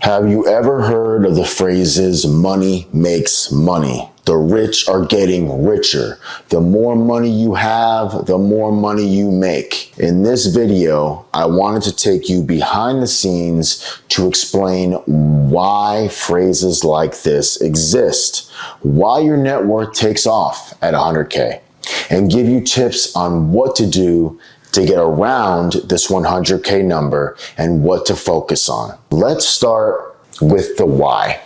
Have you ever heard of the phrases money makes money? The rich are getting richer. The more money you have, the more money you make. In this video, I wanted to take you behind the scenes to explain why phrases like this exist, why your net worth takes off at 100K, and give you tips on what to do to get around this 100K number and what to focus on. Let's start with the why.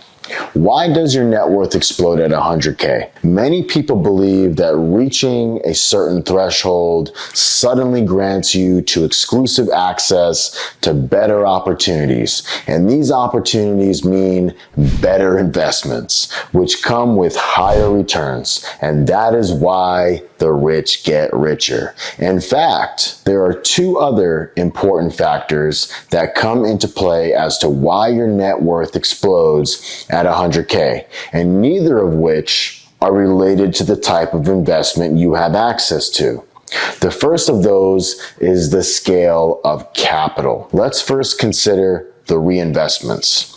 Why does your net worth explode at 100K? Many people believe that reaching a certain threshold suddenly grants you to exclusive access to better opportunities. And these opportunities mean better investments, which come with higher returns. And that is why the rich get richer. In fact, there are two other important factors that come into play as to why your net worth explodes at 100K, and neither of which are related to the type of investment you have access to. The first of those is the scale of capital. Let's first consider the reinvestments,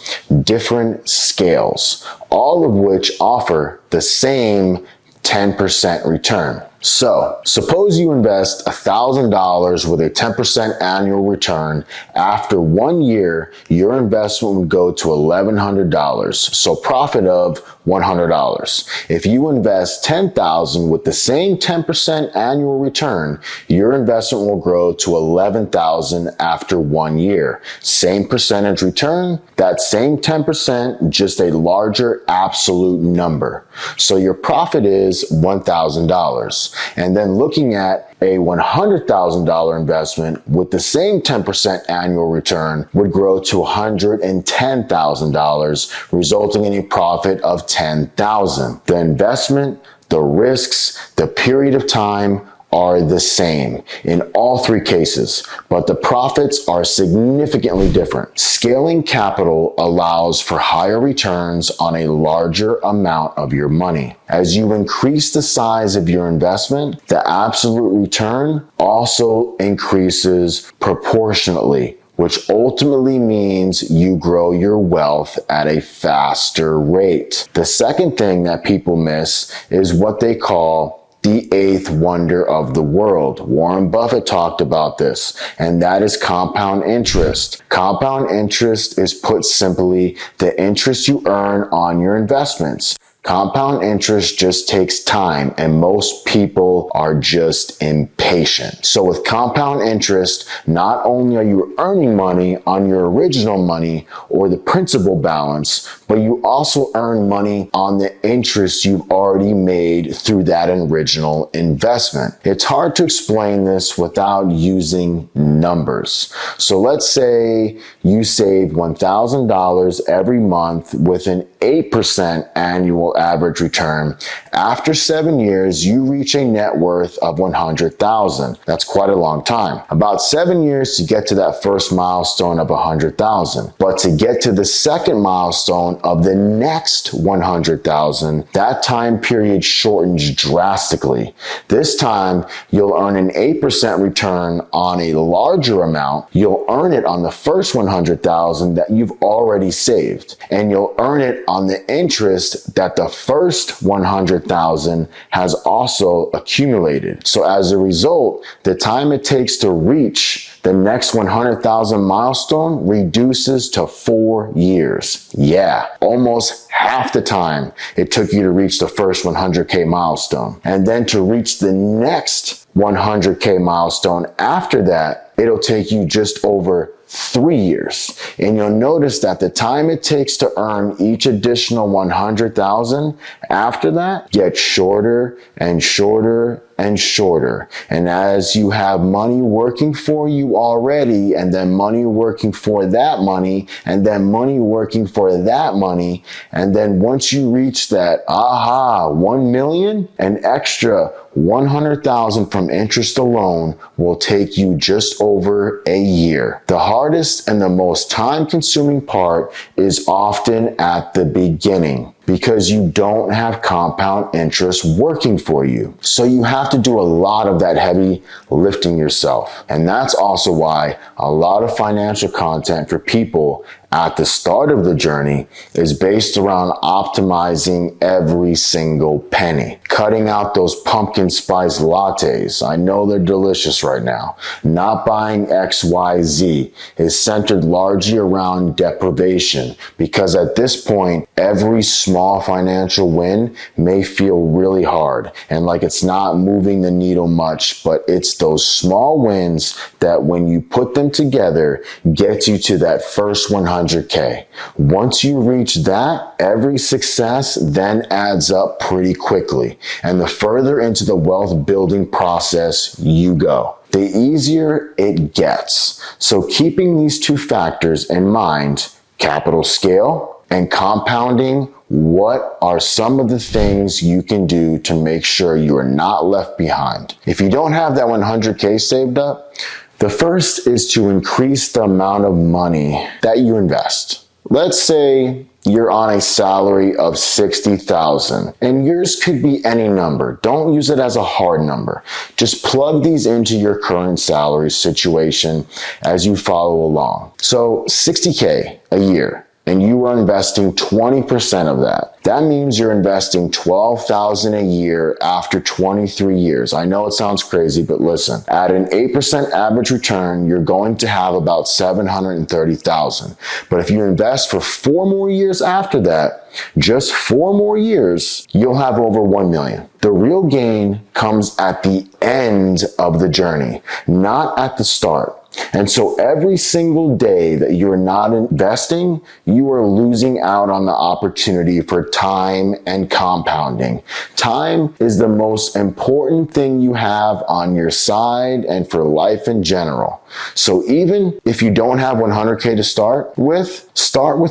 different scales, all of which offer the same 10% return. So, suppose you invest $1,000 with a 10% annual return. After 1 year, your investment would go to $1,100, so profit of $100. If you invest $10,000 with the same 10% annual return, your investment will grow to $11,000 after 1 year. Same percentage return, that same 10%, just a larger absolute number. So your profit is $1,000. And then looking at a $100,000 investment with the same 10% annual return would grow to $110,000, resulting in a profit of $10,000. The investment, the risks, the period of time are the same in all three cases, but the profits are significantly different. Scaling capital allows for higher returns on a larger amount of your money. As you increase the size of your investment, the absolute return also increases proportionately, which ultimately means you grow your wealth at a faster rate. The second thing that people miss is what they call the eighth wonder of the world. Warren Buffett talked about this, and that is compound interest. Compound interest is, put simply, the interest you earn on your investments. Compound interest just takes time, and most people are just impatient. So with compound interest, not only are you earning money on your original money or the principal balance, but you also earn money on the interest you've already made through that original investment. It's hard to explain this without using numbers. So let's say you save $1,000 every month with an 8% annual average return. After 7 years, you reach a net worth of $100,000. That's quite a long time. About 7 years to get to that first milestone of $100,000. But to get to the second milestone of the next $100,000, that time period shortens drastically. This time, you'll earn an 8% return on a larger amount. You'll earn it on the first $100,000 that you've already saved, and you'll earn it on the interest that the first $100,000 has also accumulated. So as a result, the time it takes to reach the next 100,000 milestone reduces to 4 years. Yeah, almost half the time it took you to reach the first 100K milestone. And then to reach the next 100K milestone after that, it'll take you just over 3 years. And you'll notice that the time it takes to earn each additional 100,000 after that gets shorter and shorter and shorter. And as you have money working for you already, and then money working for that money, and then money working for that money, and then once you reach that 1 million, an extra $100,000 from interest alone will take you just over a year. The hardest and the most time-consuming part is often at the beginning, because you don't have compound interest working for you. So you have to do a lot of that heavy lifting yourself. And that's also why a lot of financial content for people at the start of the journey is based around optimizing every single penny. Cutting out those pumpkin spice lattes. I know they're delicious right now. Not buying XYZ is centered largely around deprivation, because at this point, every small financial win may feel really hard and like it's not moving the needle much, but it's those small wins that when you put them together get you to that first 100K. Once you reach that, every success then adds up pretty quickly. And the further into the wealth building process you go, the easier it gets. So keeping these two factors in mind, capital scale and compounding, what are some of the things you can do to make sure you are not left behind? If you don't have that 100K saved up, the first is to increase the amount of money that you invest. Let's say you're on a salary of $60,000 and yours could be any number. Don't use it as a hard number. Just plug these into your current salary situation as you follow along. So $60K a year, and you are investing 20% of that. That means you're investing $12,000 a year after 23 years. I know it sounds crazy, but listen, at an 8% average return, you're going to have about $730,000. But if you invest for 4 more years after that, just 4 more years, you'll have over 1 million. The real gain comes at the end of the journey, not at the start. And so every single day that you're not investing, you are losing out on the opportunity for time and compounding. Time is the most important thing you have on your side and for life in general. So even if you don't have 100K to start with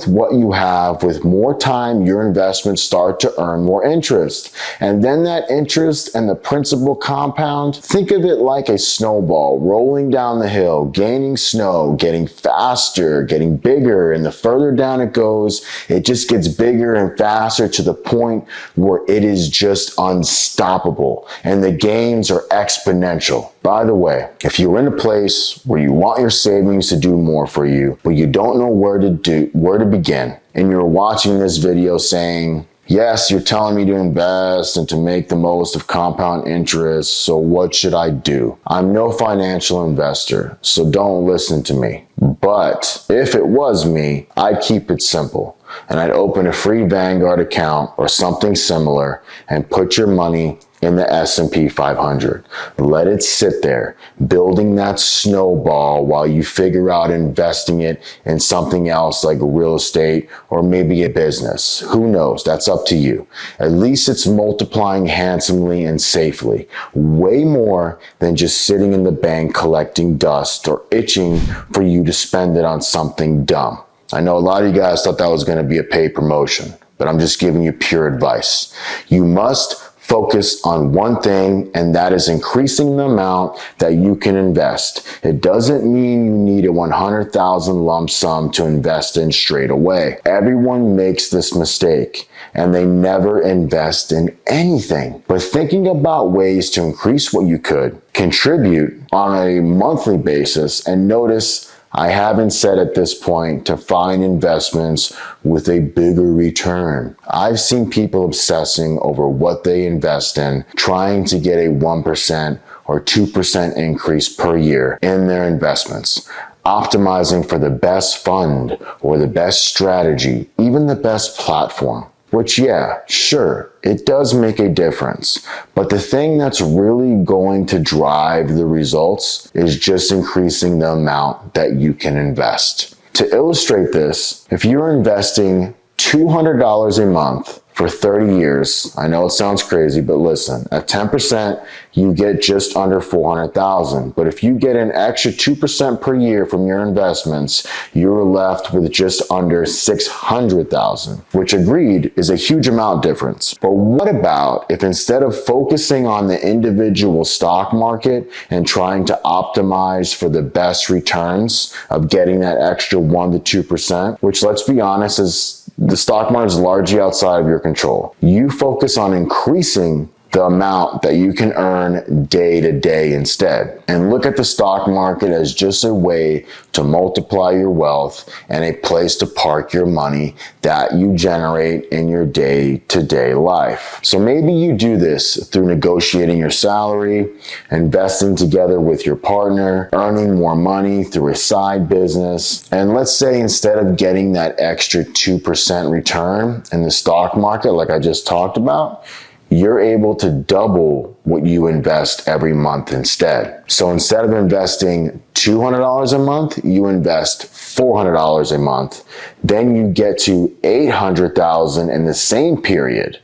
what you have. With more time, your investments start to earn more interest. And then that interest and the principal compound, think of it like a snowball rolling down the hill, gaining snow, getting faster, getting bigger. And the further down it goes, it just gets bigger and faster to the point where it is just unstoppable. And the gains are exponential. By the way, if you're in a place where you want your savings to do more for you, but you don't know where to begin, and you're watching this video saying, yes, you're telling me to invest and to make the most of compound interest, so what should I do? I'm no financial investor, so don't listen to me. But if it was me, I'd keep it simple. And I'd open a free Vanguard account or something similar and put your money in the S&P 500. Let it sit there, building that snowball while you figure out investing it in something else like real estate or maybe a business. Who knows? That's up to you. At least it's multiplying handsomely and safely. Way more than just sitting in the bank collecting dust or itching for you to spend it on something dumb. I know a lot of you guys thought that was going to be a paid promotion, but I'm just giving you pure advice. You must focus on one thing, and that is increasing the amount that you can invest. It doesn't mean you need a 100,000 lump sum to invest in straight away. Everyone makes this mistake and they never invest in anything. But thinking about ways to increase what you could, contribute on a monthly basis, and notice I haven't said at this point to find investments with a bigger return. I've seen people obsessing over what they invest in, trying to get a 1% or 2% increase per year in their investments, optimizing for the best fund or the best strategy, even the best platform. Which, yeah, sure, it does make a difference. But the thing that's really going to drive the results is just increasing the amount that you can invest. To illustrate this, if you're investing $200 a month for 30 years. I know it sounds crazy, but listen, at 10%, you get just under 400,000. But if you get an extra 2% per year from your investments, you're left with just under 600,000, which agreed is a huge amount difference. But what about if instead of focusing on the individual stock market and trying to optimize for the best returns of getting that extra 1 to 2%, which let's be honest is the stock market is largely outside of your control. You focus on increasing the amount that you can earn day to day instead. And look at the stock market as just a way to multiply your wealth and a place to park your money that you generate in your day to day life. So maybe you do this through negotiating your salary, investing together with your partner, earning more money through a side business. And let's say instead of getting that extra 2% return in the stock market, like I just talked about, you're able to double what you invest every month instead. So instead of investing $200 a month, you invest $400 a month. Then you get to $800,000 in the same period.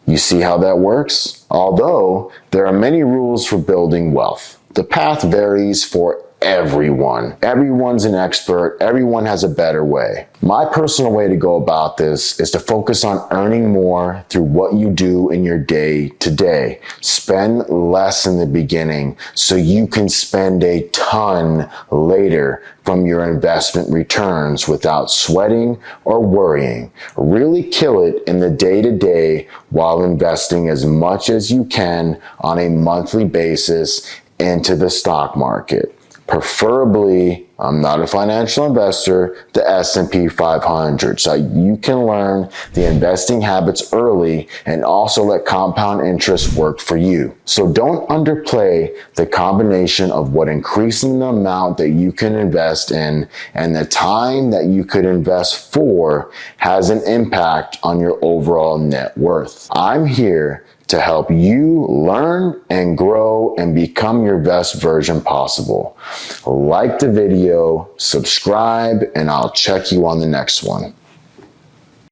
You see how that works? Although there are many rules for building wealth, the path varies for everyone. Everyone's an expert. Everyone has a better way. My personal way to go about this is to focus on earning more through what you do in your day to day. Spend less in the beginning so you can spend a ton later from your investment returns without sweating or worrying. Really kill it in the day to day while investing as much as you can on a monthly basis into the stock market. Preferably, I'm not a financial investor, the S&P 500. So you can learn the investing habits early and also let compound interest work for you. So don't underplay the combination of what increasing the amount that you can invest in and the time that you could invest for has an impact on your overall net worth. I'm here to help you learn and grow and become your best version possible. Like the video, subscribe, and I'll check you on the next one.